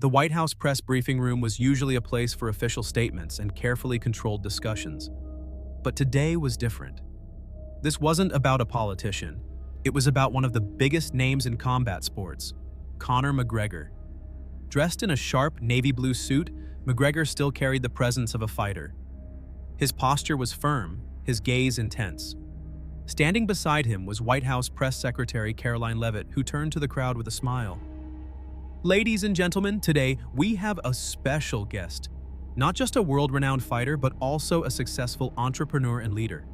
The White House press briefing room was usually a place for official statements and carefully controlled discussions. But today was different. This wasn't about a politician. It was about one of the biggest names in combat sports, Conor McGregor. Dressed in a sharp navy blue suit, McGregor still carried the presence of a fighter. His posture was firm, his gaze intense. Standing beside him was White House Press Secretary Caroline Leavitt, who turned to the crowd with a smile. Ladies and gentlemen, today we have a special guest. Not just a world-renowned fighter, but also a successful entrepreneur and leader.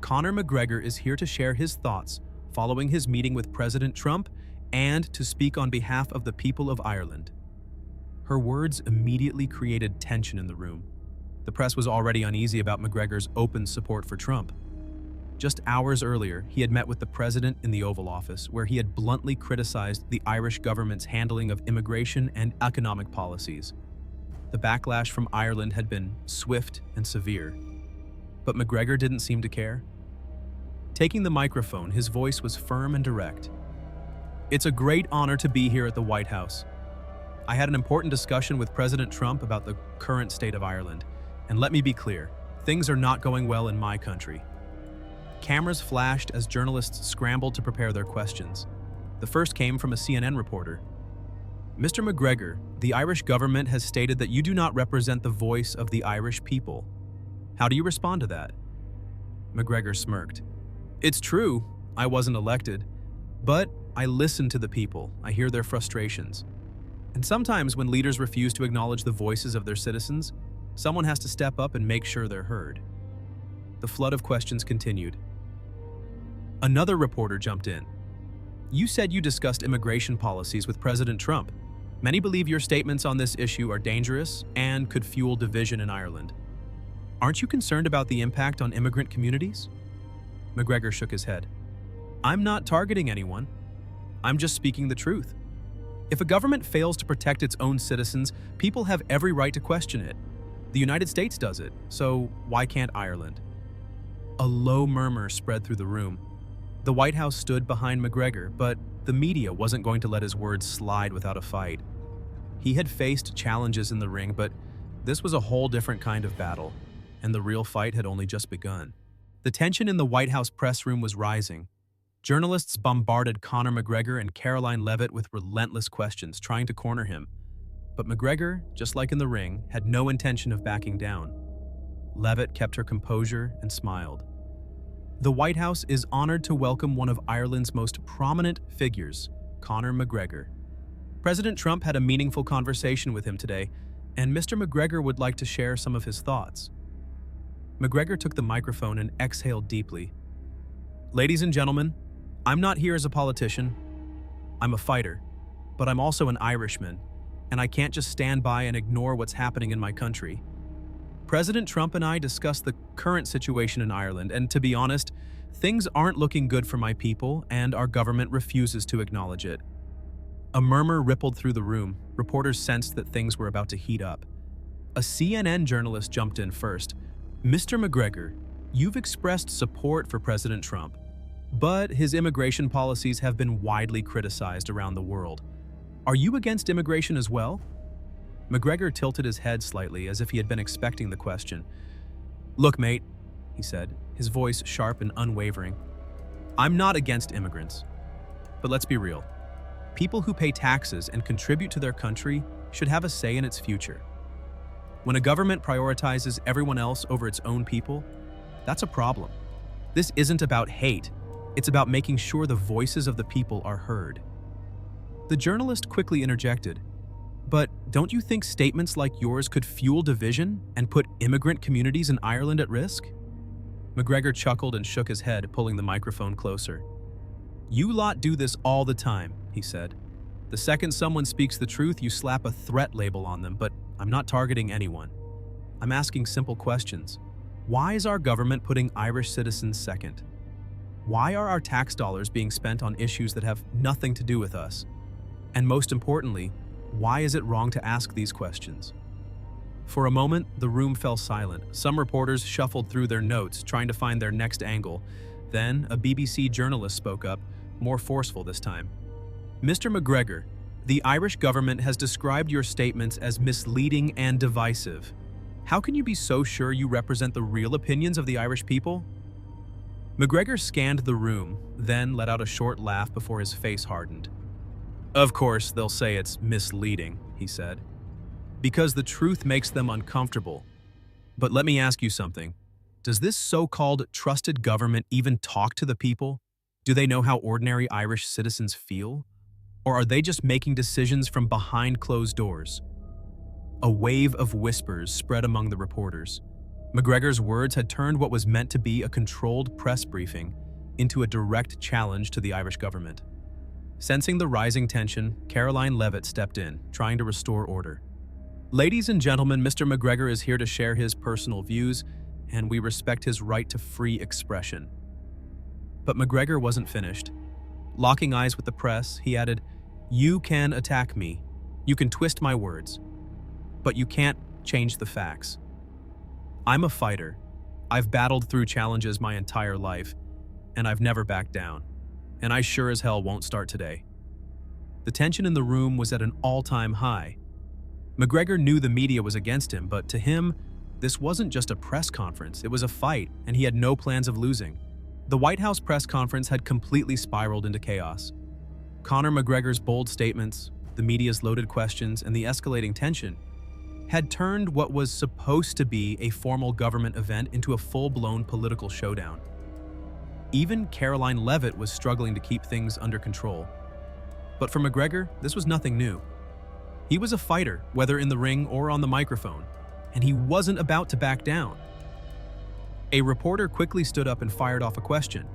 Conor McGregor is here to share his thoughts following his meeting with President Trump and to speak on behalf of the people of Ireland. Her words immediately created tension in the room. The press was already uneasy about McGregor's open support for Trump. Just hours earlier, he had met with the president in the Oval Office, where he had bluntly criticized the Irish government's handling of immigration and economic policies. The backlash from Ireland had been swift and severe. But McGregor didn't seem to care. Taking the microphone, his voice was firm and direct. "It's a great honor to be here at the White House. I had an important discussion with President Trump about the current state of Ireland. And let me be clear, things are not going well in my country." Cameras flashed as journalists scrambled to prepare their questions. The first came from a CNN reporter. "Mr. McGregor, the Irish government has stated that you do not represent the voice of the Irish people. How do you respond to that?" McGregor smirked. "It's true, I wasn't elected, but I listen to the people, I hear their frustrations. And sometimes when leaders refuse to acknowledge the voices of their citizens, someone has to step up and make sure they're heard." The flood of questions continued. Another reporter jumped in. "You said you discussed immigration policies with President Trump. Many believe your statements on this issue are dangerous and could fuel division in Ireland. Aren't you concerned about the impact on immigrant communities?" McGregor shook his head. "I'm not targeting anyone. I'm just speaking the truth. If a government fails to protect its own citizens, people have every right to question it. The United States does it, so why can't Ireland?" A low murmur spread through the room. The White House stood behind McGregor, but the media wasn't going to let his words slide without a fight. He had faced challenges in the ring, but this was a whole different kind of battle, and the real fight had only just begun. The tension in the White House press room was rising. Journalists bombarded Conor McGregor and Caroline Leavitt with relentless questions, trying to corner him. But McGregor, just like in the ring, had no intention of backing down. Leavitt kept her composure and smiled. The White House is honored to welcome one of Ireland's most prominent figures, Conor McGregor. President Trump had a meaningful conversation with him today, and Mr. McGregor would like to share some of his thoughts. McGregor took the microphone and exhaled deeply. "Ladies and gentlemen, I'm not here as a politician. I'm a fighter, but I'm also an Irishman, and I can't just stand by and ignore what's happening in my country. President Trump and I discussed the current situation in Ireland, and to be honest, things aren't looking good for my people, and our government refuses to acknowledge it." A murmur rippled through the room. Reporters sensed that things were about to heat up. A CNN journalist jumped in first. "Mr. McGregor, you've expressed support for President Trump, but his immigration policies have been widely criticized around the world. Are you against immigration as well?" McGregor tilted his head slightly as if he had been expecting the question. "Look, mate," he said, his voice sharp and unwavering. "I'm not against immigrants. But let's be real. People who pay taxes and contribute to their country should have a say in its future. When a government prioritizes everyone else over its own people, that's a problem. This isn't about hate. It's about making sure the voices of the people are heard." The journalist quickly interjected. "But don't you think statements like yours could fuel division and put immigrant communities in Ireland at risk?" McGregor chuckled and shook his head, pulling the microphone closer. "You lot do this all the time," he said. "The second someone speaks the truth, you slap a threat label on them, but I'm not targeting anyone. I'm asking simple questions. Why is our government putting Irish citizens second? Why are our tax dollars being spent on issues that have nothing to do with us? And most importantly, why is it wrong to ask these questions?" For a moment, the room fell silent. Some reporters shuffled through their notes, trying to find their next angle. Then, a BBC journalist spoke up, more forceful this time. "Mr. McGregor, The Irish government has described your statements as misleading and divisive. How can you be so sure you represent the real opinions of the Irish people? McGregor scanned the room, then let out a short laugh before his face hardened. Of course, they'll say it's misleading, he said, because the truth makes them uncomfortable. But let me ask you something. Does this so-called trusted government even talk to the people? Do they know how ordinary Irish citizens feel? Or are they just making decisions from behind closed doors? A wave of whispers spread among the reporters. McGregor's words had turned what was meant to be a controlled press briefing into a direct challenge to the Irish government. Sensing the rising tension, Caroline Levitt stepped in, trying to restore order. Ladies and gentlemen, Mr. McGregor is here to share his personal views, and we respect his right to free expression. But McGregor wasn't finished. Locking eyes with the press, he added, "You can attack me. You can twist my words. But you can't change the facts. I'm a fighter. I've battled through challenges my entire life, and I've never backed down. And I sure as hell won't start today." The tension in the room was at an all-time high. McGregor knew the media was against him, but to him, this wasn't just a press conference, it was a fight, and he had no plans of losing. The White House press conference had completely spiraled into chaos. Conor McGregor's bold statements, the media's loaded questions, and the escalating tension had turned what was supposed to be a formal government event into a full-blown political showdown. Even Caroline Levitt was struggling to keep things under control. But for McGregor, this was nothing new. He was a fighter, whether in the ring or on the microphone, and he wasn't about to back down. A reporter quickly stood up and fired off a question.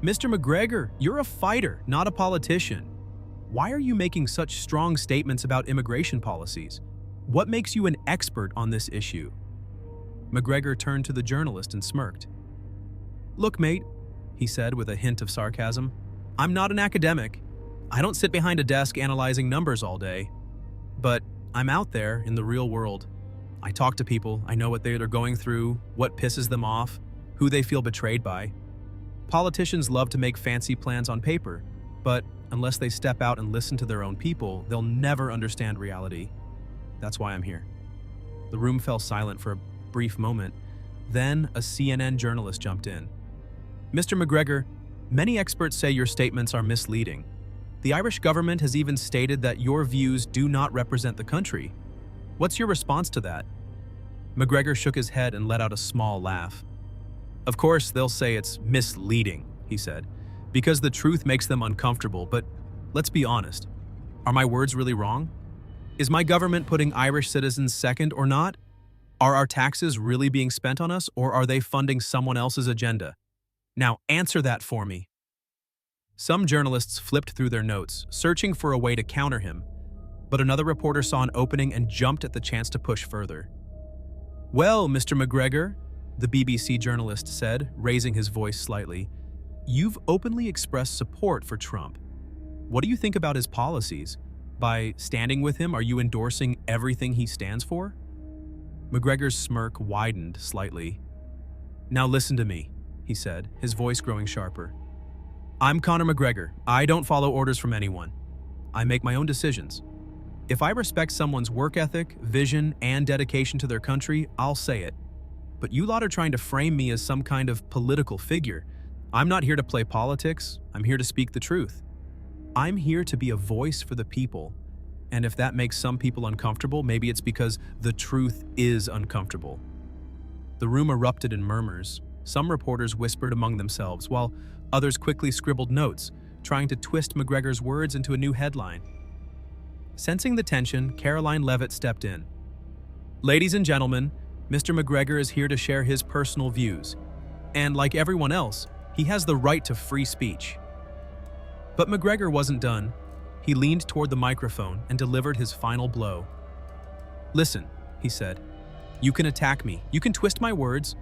"Mr. McGregor, you're a fighter, not a politician. Why are you making such strong statements about immigration policies? What makes you an expert on this issue?" McGregor turned to the journalist and smirked. "Look, mate," he said with a hint of sarcasm, "I'm not an academic. I don't sit behind a desk analyzing numbers all day. But I'm out there in the real world. I talk to people, I know what they're going through, what pisses them off, who they feel betrayed by. Politicians love to make fancy plans on paper, but unless they step out and listen to their own people, they'll never understand reality. That's why I'm here." The room fell silent for a brief moment. Then a CNN journalist jumped in. "Mr. McGregor, many experts say your statements are misleading. The Irish government has even stated that your views do not represent the country. What's your response to that?" McGregor shook his head and let out a small laugh. "Of course, they'll say it's misleading," he said, "because the truth makes them uncomfortable, but let's be honest. Are my words really wrong? Is my government putting Irish citizens second or not? Are our taxes really being spent on us, or are they funding someone else's agenda? Now answer that for me." Some journalists flipped through their notes, searching for a way to counter him, but another reporter saw an opening and jumped at the chance to push further. "Well, Mr. McGregor," the BBC journalist said, raising his voice slightly, "you've openly expressed support for Trump. What do you think about his policies? By standing with him, are you endorsing everything he stands for?" McGregor's smirk widened slightly. "Now listen to me," he said, his voice growing sharper. "I'm Conor McGregor. I don't follow orders from anyone. I make my own decisions. If I respect someone's work ethic, vision, and dedication to their country, I'll say it. But you lot are trying to frame me as some kind of political figure. I'm not here to play politics. I'm here to speak the truth. I'm here to be a voice for the people. And if that makes some people uncomfortable, maybe it's because the truth is uncomfortable." The room erupted in murmurs. Some reporters whispered among themselves, while others quickly scribbled notes, trying to twist McGregor's words into a new headline. Sensing the tension, Caroline Levitt stepped in. "Ladies and gentlemen, Mr. McGregor is here to share his personal views. And like everyone else, he has the right to free speech." But McGregor wasn't done. He leaned toward the microphone and delivered his final blow. "Listen," he said, "you can attack me, you can twist my words,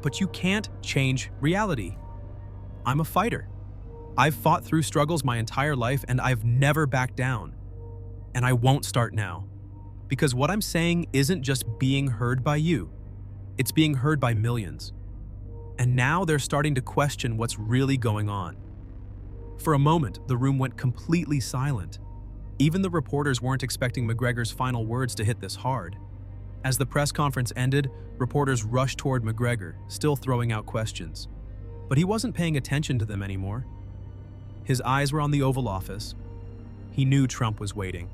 but you can't change reality. I'm a fighter. I've fought through struggles my entire life and I've never backed down. And I won't start now. Because what I'm saying isn't just being heard by you. It's being heard by millions. And now they're starting to question what's really going on." For a moment, the room went completely silent. Even the reporters weren't expecting McGregor's final words to hit this hard. As the press conference ended, reporters rushed toward McGregor, still throwing out questions. But he wasn't paying attention to them anymore. His eyes were on the Oval Office. He knew Trump was waiting.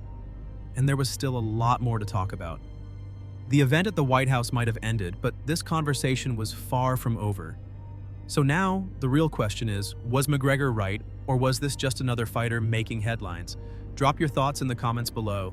And there was still a lot more to talk about. The event at the White House might have ended, but this conversation was far from over. So now, the real question is, was McGregor right, or was this just another fighter making headlines? Drop your thoughts in the comments below.